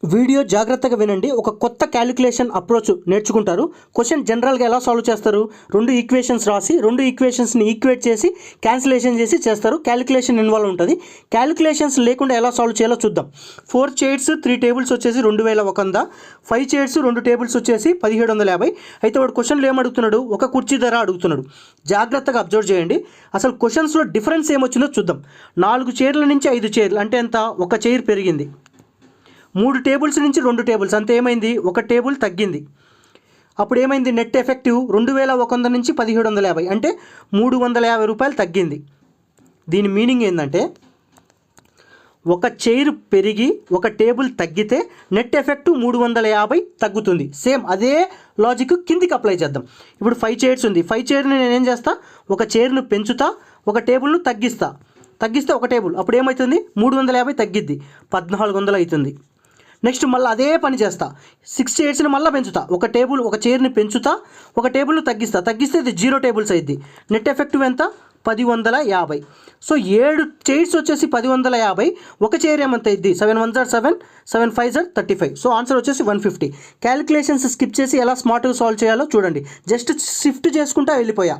Video జాగ్రత్తగా వినండి. ఒక కొత్త క్యాలిక్యులేషన్ అప్రోచ్ నేర్చుకుంటారు. క్వశ్చన్ జనరల్గా ఎలా సాల్వ్ చేస్తారు, రెండు ఈక్వేషన్స్ రాసి రెండు ఈక్వేషన్స్ని ఈక్వేట్ చేసి క్యాన్సిలేషన్ చేసి చేస్తారు. క్యాలిక్యులేషన్ ఇన్వాల్వ్ ఉంటుంది. క్యాలిక్యులేషన్స్ లేకుండా ఎలా సాల్వ్ చేయాలో చూద్దాం. 4 చైర్స్ 3 టేబుల్స్ వచ్చేసి 2100, 5 చైర్స్ 2 టేబుల్స్ వచ్చేసి 1750. అయితే వాడు క్వశ్చన్లో ఏమడుగుతున్నాడు, ఒక కుర్చీ ధర అడుగుతున్నాడు. జాగ్రత్తగా అబ్జర్వ్ చేయండి. అసలు క్వశ్చన్స్లో డిఫరెన్స్ ఏమొచ్చిందో చూద్దాం. 4 చైర్ల నుంచి 5 చైర్లు అంటే ఎంత, ఒక చైర్ పెరిగింది. 3 టేబుల్స్ నుంచి 2 టేబుల్స్ అంతే ఏమైంది, ఒక టేబుల్ తగ్గింది. అప్పుడు ఏమైంది, నెట్ ఎఫెక్టివ్ 2100 నుంచి 1750 అంటే 350 రూపాయలు తగ్గింది. దీని మీనింగ్ ఏంటంటే ఒక చైర్ పెరిగి ఒక టేబుల్ తగ్గితే నెట్ ఎఫెక్ట్ 350 తగ్గుతుంది. సేమ్ అదే లాజిక్ కిందికి అప్లై చేద్దాం. ఇప్పుడు 5 చైర్స్ ఉంది. 5 చైర్ని నేనేం చేస్తా, ఒక చైర్ను పెంచుతా, ఒక టేబుల్ను తగ్గిస్తే ఒక టేబుల్ అప్పుడు ఏమవుతుంది, 350 తగ్గిద్ది, 1400 అవుతుంది. నెక్స్ట్ మళ్ళీ అదే పని చేస్తా, 6 చైర్స్ని మళ్ళీ పెంచుతా, ఒక చైర్ని పెంచుతా, ఒక టేబుల్ను తగ్గిస్తే ఇది 0 టేబుల్స్ అయింది. నెట్ ఎఫెక్టివ్ ఎంత, 1150. సో 7 చైర్స్ వచ్చేసి 1150, ఒక చైర్ ఏమంత అయింది, 7 1 7, 7 5 35. సో ఆన్సర్ వచ్చేసి 150. క్యాలిక్యులేషన్స్ స్కిప్ చేసి ఎలా స్మార్ట్గా సాల్వ్ చేయాలో చూడండి. జస్ట్ షిఫ్ట్ చేసుకుంటా వెళ్ళిపోయా.